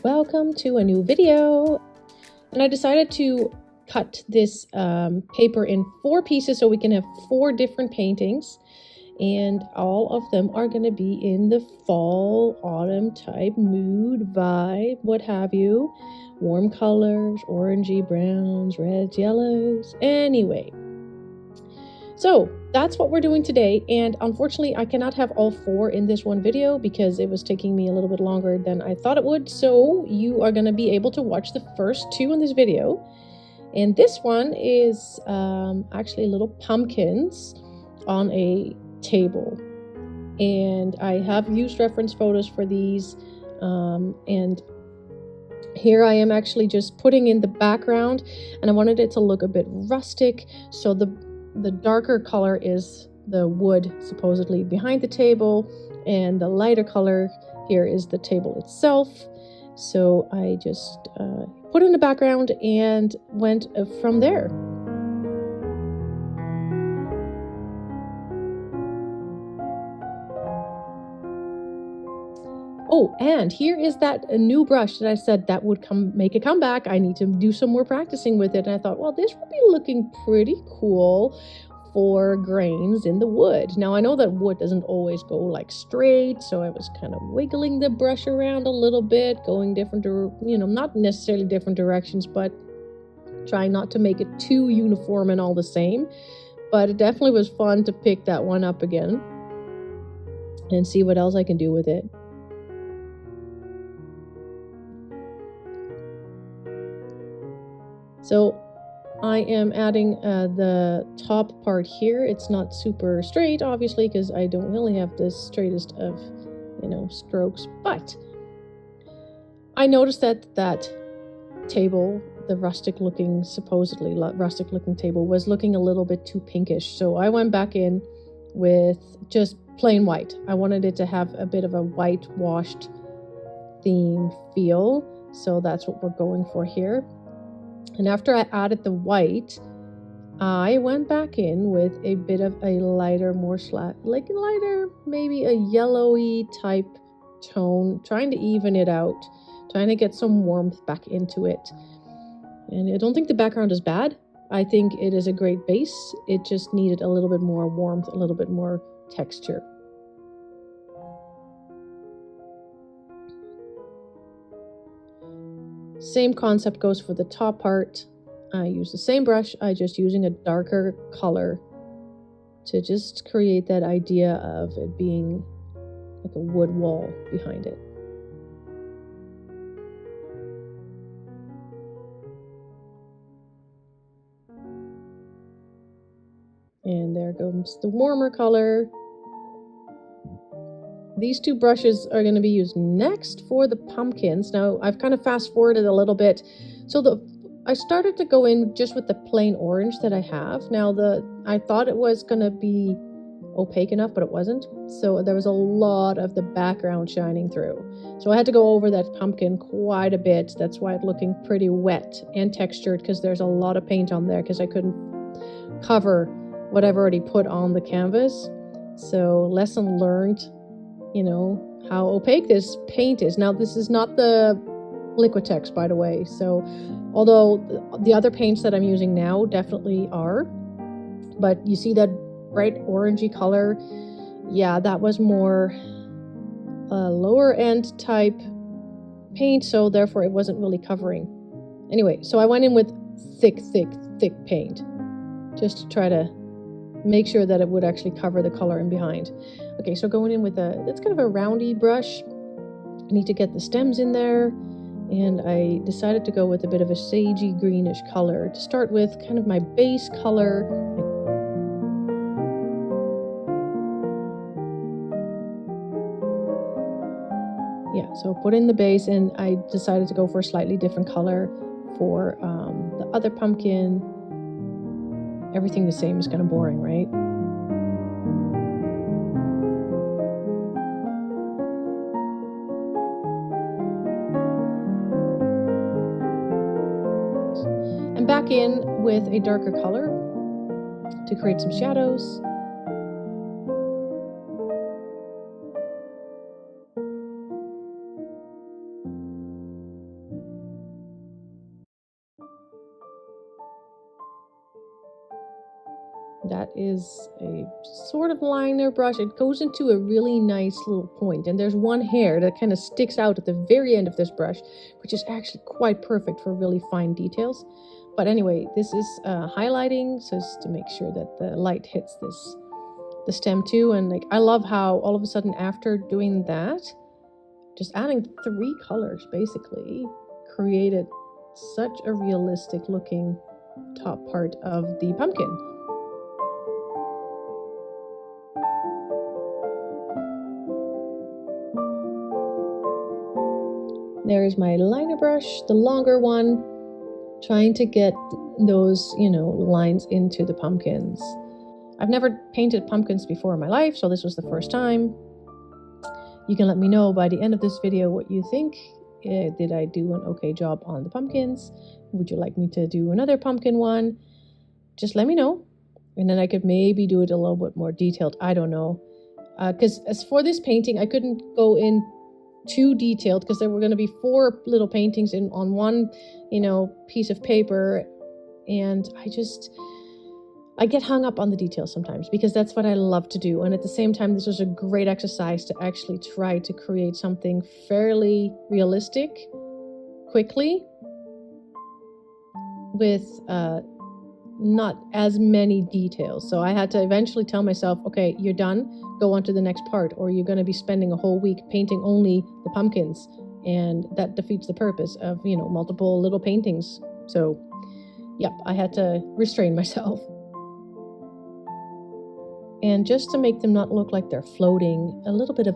welcome to a new video. And I decided to cut this paper in 4 pieces so we can have 4 different paintings, and all of them are going to be in the fall, autumn type mood, vibe, what have you. Warm colors, orangey browns, reds, yellows. Anyway, so that's what we're doing today, and unfortunately I cannot have all 4 in this one video because it was taking me a little bit longer than I thought it would. So you are going to be able to watch the first 2 in this video, and this one is actually little pumpkins on a table, and I have used reference photos for these, and here I am actually just putting in the background, and I wanted it to look a bit rustic, so the darker color is the wood supposedly behind the table, and the lighter color here is the table itself. So I just put in the background and went from there. Oh, and here is that new brush that I said that would make a comeback. I need to do some more practicing with it. And I thought, well, this would be looking pretty cool for grains in the wood. Now, I know that wood doesn't always go like straight, so I was kind of wiggling the brush around a little bit, going different, not necessarily different directions, but trying not to make it too uniform and all the same. But it definitely was fun to pick that one up again and see what else I can do with it. So I am adding the top part here. It's not super straight, obviously, because I don't really have the straightest of, strokes. But I noticed that table, the supposedly rustic looking table, was looking a little bit too pinkish. So I went back in with just plain white. I wanted it to have a bit of a whitewashed theme feel. So that's what we're going for here. And after I added the white, I went back in with a bit of a lighter, maybe a yellowy type tone, trying to even it out, trying to get some warmth back into it. And I don't think the background is bad. I think it is a great base. It just needed a little bit more warmth, a little bit more texture. Same concept goes for the top part. I use the same brush, I just using a darker color to just create that idea of it being like a wood wall behind it. And there goes the warmer color. These 2 brushes are going to be used next for the pumpkins. Now, I've kind of fast forwarded a little bit. So I started to go in just with the plain orange that I have. Now, I thought it was going to be opaque enough, but it wasn't. So there was a lot of the background shining through. So I had to go over that pumpkin quite a bit. That's why it's looking pretty wet and textured, because there's a lot of paint on there because I couldn't cover what I've already put on the canvas. So lesson learned. How opaque this paint is. Now, this is not the Liquitex, by the way. So although the other paints that I'm using now definitely are, but you see that bright orangey color? Yeah, that was more lower end type paint, so therefore it wasn't really covering. Anyway, so I went in with thick paint just to try to make sure that it would actually cover the color in behind. Okay, so going in with that's kind of a roundy brush. I need to get the stems in there, and I decided to go with a bit of a sagey greenish color to start with, kind of my base color. Yeah, so put in the base, and I decided to go for a slightly different color for the other pumpkin. Everything the same is kind of boring, right? And back in with a darker color to create some shadows. That is a sort of liner brush. It goes into a really nice little point, and there's one hair that kind of sticks out at the very end of this brush, which is actually quite perfect for really fine details. But anyway, this is highlighting, so just to make sure that the light hits the stem too. And like, I love how all of a sudden after doing that, just adding 3 colors basically created such a realistic looking top part of the pumpkin. There is my liner brush, the longer one, trying to get those, lines into the pumpkins. I've never painted pumpkins before in my life, so this was the first time. You can let me know by the end of this video what you think. Did I do an okay job on the pumpkins? Would you like me to do another pumpkin one? Just let me know, and then I could maybe do it a little bit more detailed. I don't know. Because as for this painting, I couldn't go in too detailed because there were going to be 4 little paintings on one, piece of paper, and I get hung up on the details sometimes because that's what I love to do. And at the same time, this was a great exercise to actually try to create something fairly realistic quickly with not as many details. So I had to eventually tell myself, okay, you're done, go on to the next part, or you're going to be spending a whole week painting only the pumpkins, and that defeats the purpose of, multiple little paintings. So yep, I had to restrain myself. And just to make them not look like they're floating, a little bit of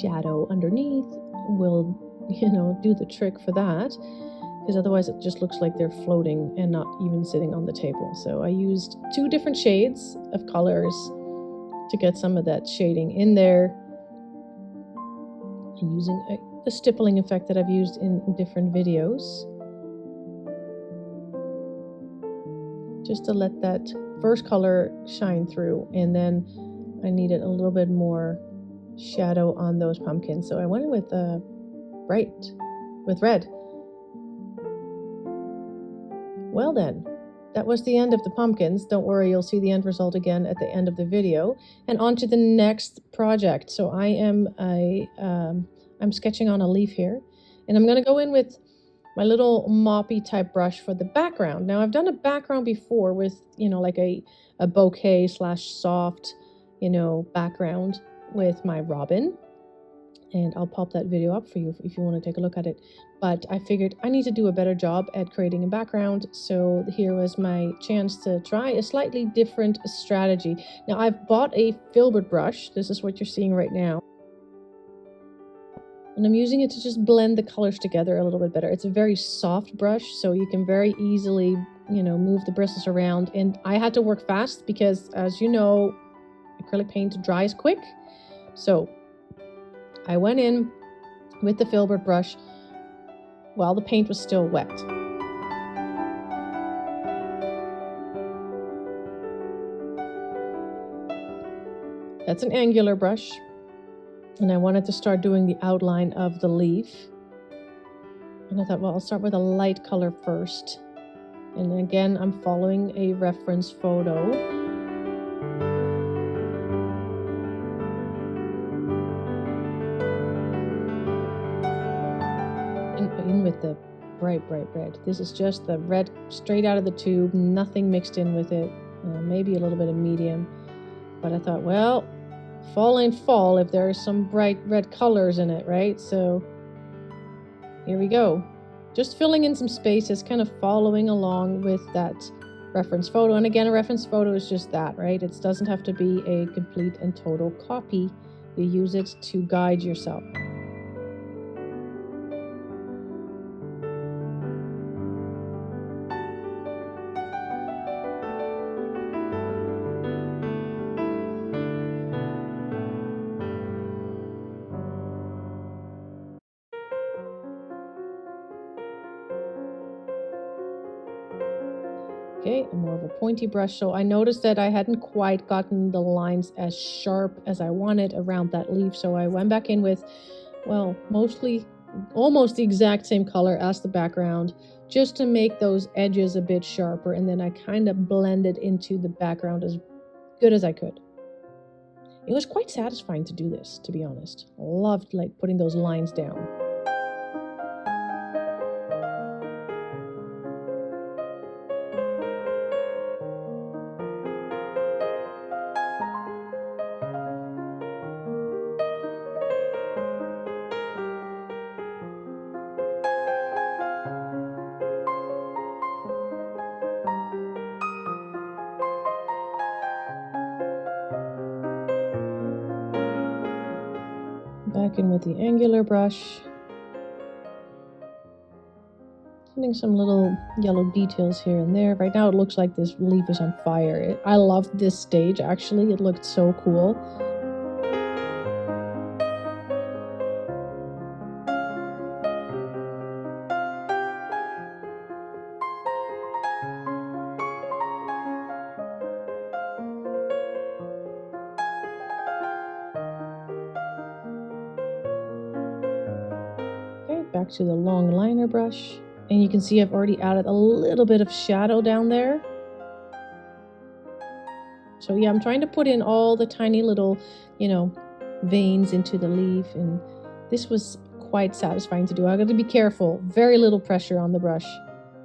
shadow underneath will, do the trick for that, because otherwise it just looks like they're floating and not even sitting on the table. So I used 2 different shades of colors to get some of that shading in there, and using the stippling effect that I've used in different videos, just to let that first color shine through. And then I needed a little bit more shadow on those pumpkins, so I went in with red. Well then, that was the end of the pumpkins. Don't worry, you'll see the end result again at the end of the video. And on to the next project. So I'm sketching on a leaf here, and I'm going to go in with my little moppy type brush for the background. Now I've done a background before with, like a bouquet / soft, background with my robin. And I'll pop that video up for you if you want to take a look at it. But I figured I need to do a better job at creating a background. So here was my chance to try a slightly different strategy. Now I've bought a filbert brush. This is what you're seeing right now. And I'm using it to just blend the colors together a little bit better. It's a very soft brush, so you can very easily, move the bristles around. And I had to work fast because, as you know, acrylic paint dries quick. So I went in with the filbert brush while the paint was still wet. That's an angular brush, and I wanted to start doing the outline of the leaf. And I thought, well, I'll start with a light color first. And again, I'm following a reference photo. In with the bright red. This is just the red straight out of the tube, nothing mixed in with it, maybe a little bit of medium. But I thought, well, fall ain't fall if there are some bright red colors in it, right? So here we go. Just filling in some spaces, kind of following along with that reference photo. And again, a reference photo is just that, right? It doesn't have to be a complete and total copy. You use it to guide yourself. Okay, more of a pointy brush. So I noticed that I hadn't quite gotten the lines as sharp as I wanted around that leaf. So I went back in with, well, almost the exact same color as the background just to make those edges a bit sharper, and then I kind of blended into the background as good as I could. It was quite satisfying to do this, to be honest. I loved like putting those lines down. Back in with the angular brush. Getting some little yellow details here and there. Right now it looks like this leaf is on fire. I loved this stage actually. It looked so cool. Okay, back to the long liner brush. And you can see I've already added a little bit of shadow down there. So yeah, I'm trying to put in all the tiny little, veins into the leaf. And this was quite satisfying to do. I got to be careful. Very little pressure on the brush.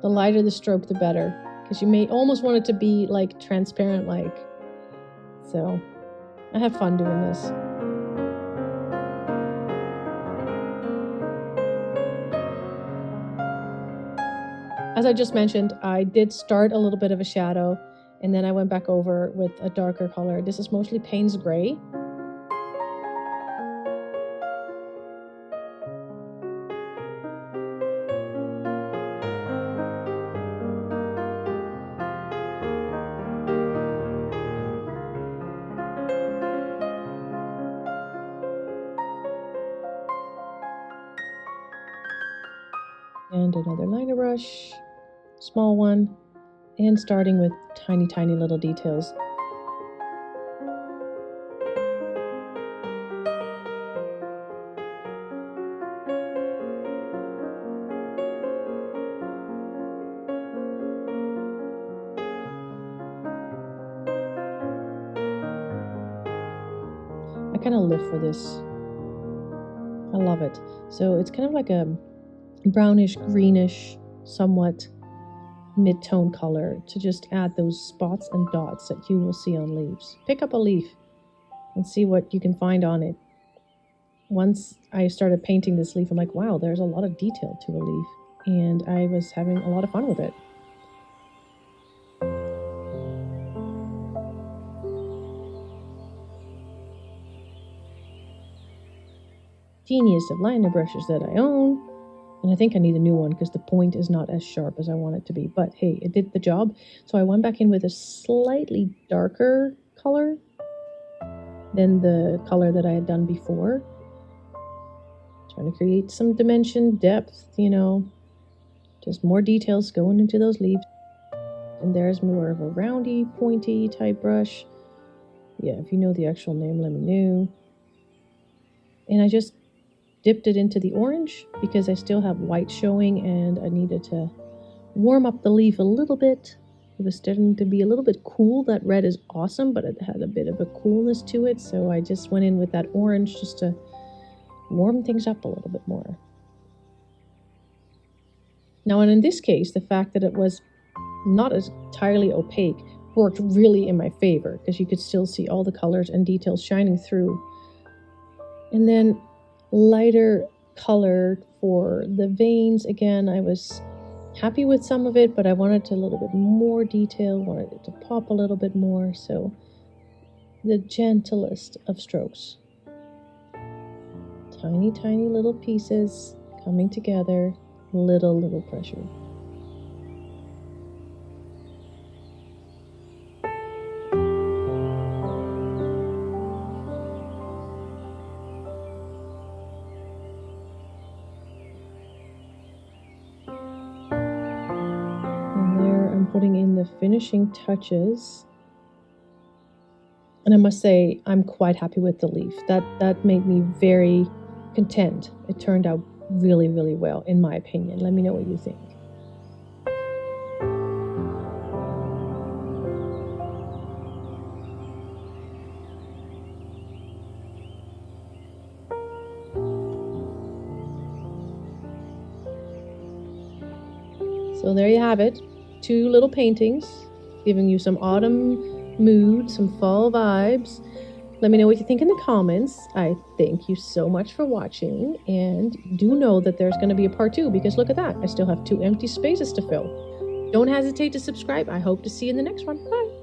The lighter the stroke, the better. Because you may almost want it to be like transparent like. So I have fun doing this. As I just mentioned, I did start a little bit of a shadow, and then I went back over with a darker color. This is mostly Payne's Gray. And another liner brush. Small one, and starting with tiny little details. I kind of live for this. I love it. So it's kind of like a brownish, greenish, somewhat mid-tone color to just add those spots and dots that you will see on leaves. Pick up a leaf and see what you can find on it. Once I started painting this leaf, I'm like, wow, there's a lot of detail to a leaf. And I was having a lot of fun with it. Teeniest of liner brushes that I own. And I think I need a new one because the point is not as sharp as I want it to be. But hey, it did the job. So I went back in with a slightly darker color than the color that I had done before. Trying to create some dimension, depth, just more details going into those leaves. And there's more of a roundy, pointy type brush. Yeah, if you know the actual name, let me know. And I just dipped it into the orange because I still have white showing and I needed to warm up the leaf a little bit. It was starting to be a little bit cool. That red is awesome, but it had a bit of a coolness to it. So I just went in with that orange just to warm things up a little bit more. Now, and in this case, the fact that it was not as entirely opaque worked really in my favor because you could still see all the colors and details shining through. And then lighter color for the veins. Again, I was happy with some of it, but I wanted a little bit more detail, wanted it to pop a little bit more. So the gentlest of strokes. Tiny little pieces coming together, little pressure. Putting in the finishing touches, and I must say I'm quite happy with the leaf. That made me very content. It turned out really well, in my opinion. Let me know what you think. So there you have it. 2 little paintings giving you some autumn mood, some fall vibes. Let me know what you think in the comments. I thank you so much for watching, and do know that there's going to be a part 2 because look at that. I still have 2 empty spaces to fill. Don't hesitate to subscribe. I hope to see you in the next one. Bye.